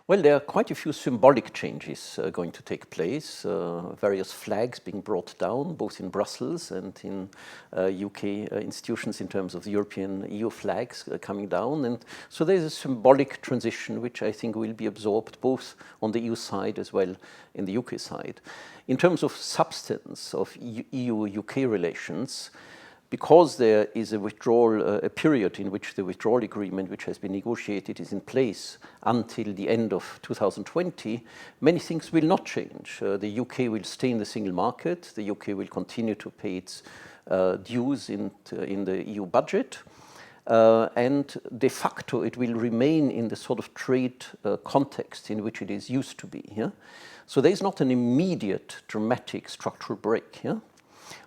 Well, there are quite a few symbolic changes going to take place. Various flags being brought down, both in Brussels and in UK institutions in terms of the European EU flags coming down. And so there's a symbolic transition which I think will be absorbed both on the EU side as well in the UK side. In terms of substance of EU-UK relations, because there is a withdrawal, a period in which the withdrawal agreement which has been negotiated is in place until the end of 2020, many things will not change. The UK will stay in the single market, the UK will continue to pay its dues in the EU budget, and de facto it will remain in the sort of trade context in which it is used to be. Yeah? So there is not an immediate dramatic structural break. Yeah?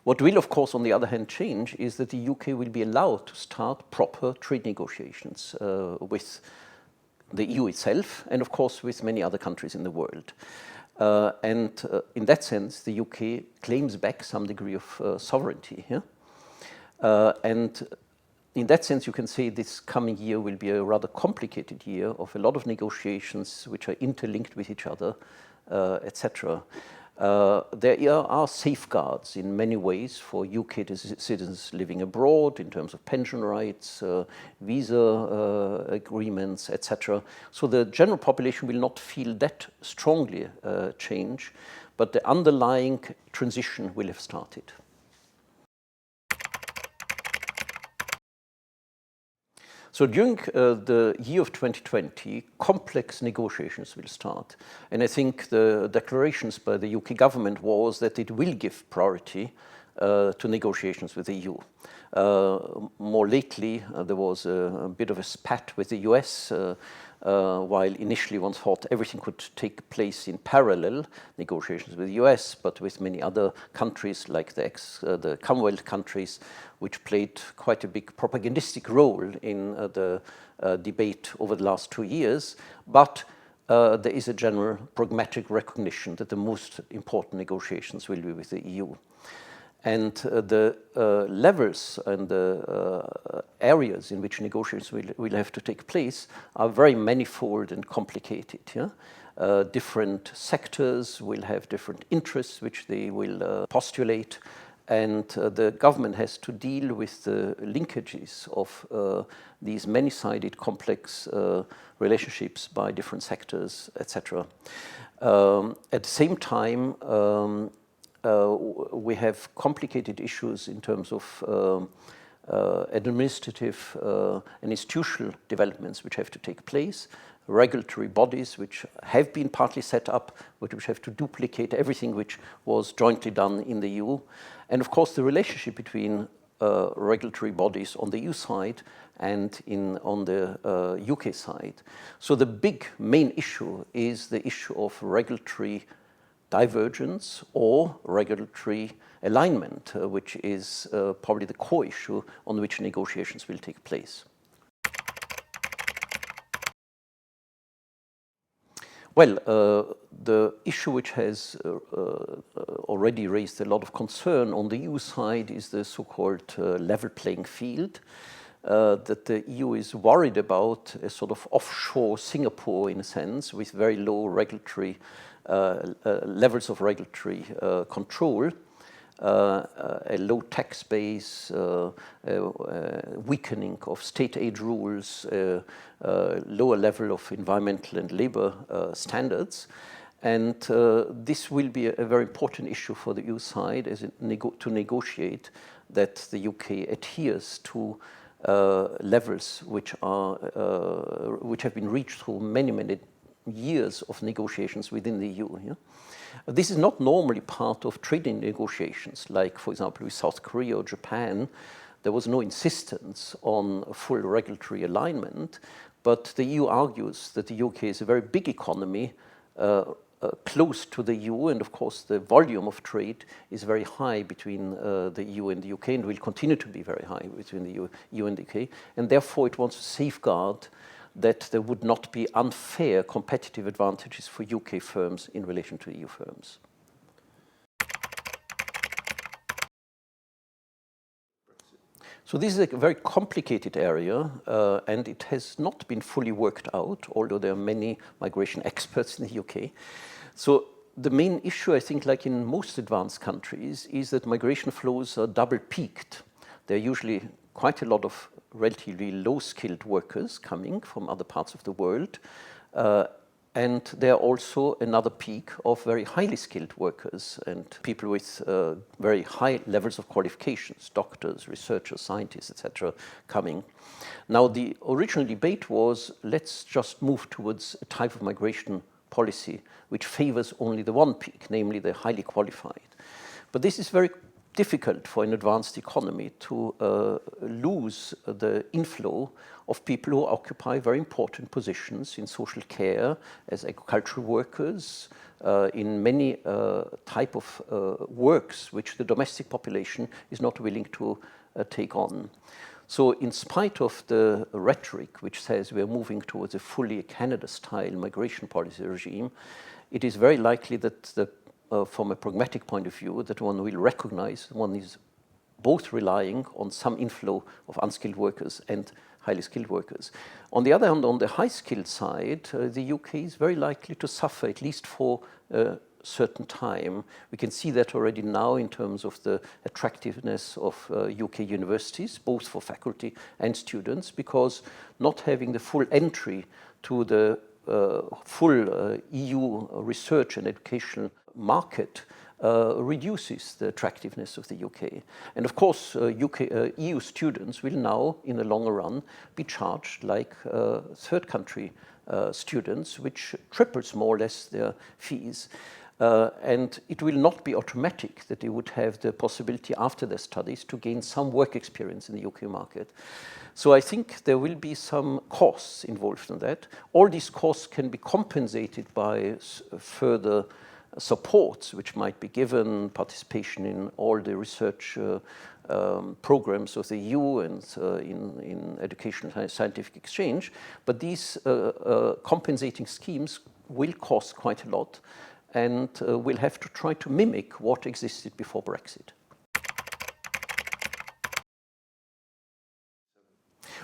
What will, of course, on the other hand, change is that the UK will be allowed to start proper trade negotiations with the EU itself and, of course, with many other countries in the world. In that sense, the UK claims back some degree of sovereignty. Yeah? And in that sense, you can say this coming year will be a rather complicated year of a lot of negotiations which are interlinked with each other, etc. There are safeguards in many ways for UK citizens living abroad in terms of pension rights, visa agreements, etc. So the general population will not feel that strongly change, but the underlying transition will have started. So during the year of 2020, complex negotiations will start. And I think the declarations by the UK government was that it will give priority to negotiations with the EU. More lately, there was a bit of a spat with the US, while initially one thought everything could take place in parallel, negotiations with the US, but with many other countries like the Commonwealth countries, which played quite a big propagandistic role in the debate over the last 2 years. But there is a general pragmatic recognition that the most important negotiations will be with the EU. And the levels and the areas in which negotiations will have to take place are very manifold and complicated. Yeah? Different sectors will have different interests which they will postulate, and the government has to deal with the linkages of these many-sided complex relationships by different sectors, etc. At the same time, we have complicated issues in terms of administrative and institutional developments which have to take place, regulatory bodies which have been partly set up, but which have to duplicate everything which was jointly done in the EU, and of course the relationship between regulatory bodies on the EU side and on the UK side. So the big main issue is the issue of regulatory divergence or regulatory alignment, which is probably the core issue on which negotiations will take place. Well, the issue which has already raised a lot of concern on the EU side is the so-called level playing field, that the EU is worried about a sort of offshore Singapore in a sense, with very low regulatory levels of regulatory control, a low tax base, weakening of state aid rules, lower level of environmental and labor standards. And this will be a very important issue for the EU side as to negotiate that the UK adheres to levels which have been reached through many years of negotiations within the EU. Yeah? This is not normally part of trading negotiations, like, for example, with South Korea or Japan. There was no insistence on full regulatory alignment, but the EU argues that the UK is a very big economy, close to the EU, and of course the volume of trade is very high between the EU and the UK, and will continue to be very high between the EU and the UK, and therefore it wants to safeguard that there would not be unfair competitive advantages for UK firms in relation to EU firms. So this is a very complicated area, and it has not been fully worked out, although there are many migration experts in the UK. So the main issue, I think, like in most advanced countries, is that migration flows are double peaked. There are usually quite a lot of relatively low-skilled workers coming from other parts of the world, and there are also another peak of very highly skilled workers and people with very high levels of qualifications, doctors, researchers, scientists, etc., coming. Now, the original debate was, let's just move towards a type of migration policy which favors only the one peak, namely the highly qualified. But this is very difficult for an advanced economy to lose the inflow of people who occupy very important positions in social care, as agricultural workers, in many type of works which the domestic population is not willing to take on. So in spite of the rhetoric which says we are moving towards a fully Canada-style migration policy regime, it is very likely that from a pragmatic point of view, that one will recognize one is both relying on some inflow of unskilled workers and highly skilled workers. On the other hand, on the high-skilled side, the UK is very likely to suffer, at least for a certain time. We can see that already now in terms of the attractiveness of UK universities, both for faculty and students, because not having the full entry to the full EU research and educational market reduces the attractiveness of the UK. And of course, EU students will now, in the longer run, be charged like third country students, which triples more or less their fees. And it will not be automatic that they would have the possibility after their studies to gain some work experience in the UK market. So I think there will be some costs involved in that. All these costs can be compensated by further supports which might be given, participation in all the research programs of the EU and in educational and scientific exchange. But these compensating schemes will cost quite a lot, and we'll have to try to mimic what existed before Brexit.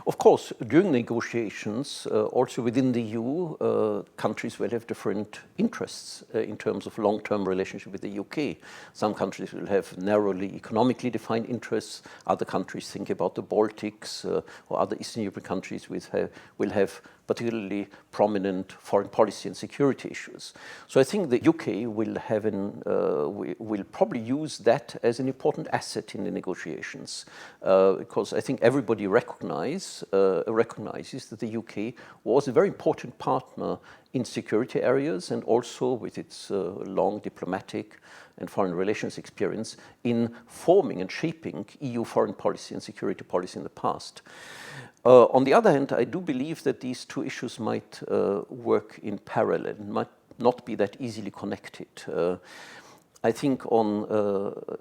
Of course, during negotiations, also within the EU, countries will have different interests in terms of long-term relationship with the UK. Some countries will have narrowly economically defined interests. Other countries think about the Baltics or other Eastern European countries will have particularly prominent foreign policy and security issues. So I think the UK will have will probably use that as an important asset in the negotiations, because I think everybody recognizes that the UK was a very important partner in security areas and also with its long diplomatic and foreign relations experience in forming and shaping EU foreign policy and security policy in the past. On the other hand, I do believe that these two issues might work in parallel and might not be that easily connected. I think on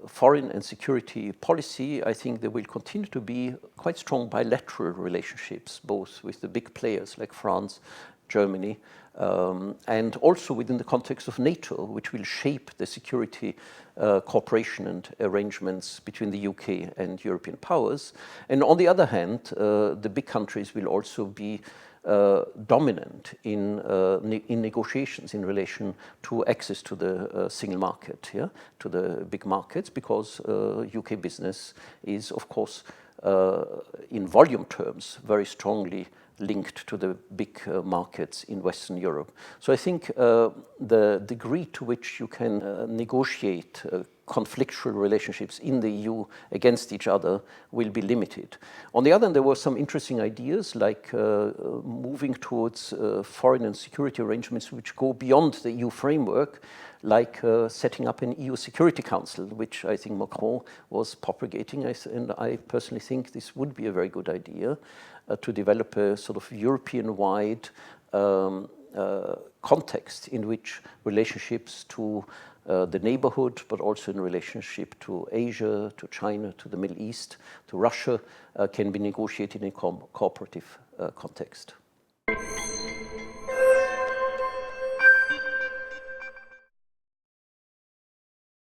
foreign and security policy, I think there will continue to be quite strong bilateral relationships, both with the big players like France, Germany, and also within the context of NATO, which will shape the security cooperation and arrangements between the UK and European powers. And on the other hand, the big countries will also be dominant in negotiations in relation to access to the single market, to the big markets, because UK business is, of course, in volume terms, very strongly linked to the big markets in Western Europe. So I think the degree to which you can negotiate conflictual relationships in the EU against each other will be limited. On the other hand, there were some interesting ideas like moving towards foreign and security arrangements which go beyond the EU framework, like setting up an EU Security Council, which I think Macron was propagating, and I personally think this would be a very good idea to develop a sort of European-wide context in which relationships to the neighborhood, but also in relationship to Asia, to China, to the Middle East, to Russia, can be negotiated in a cooperative context.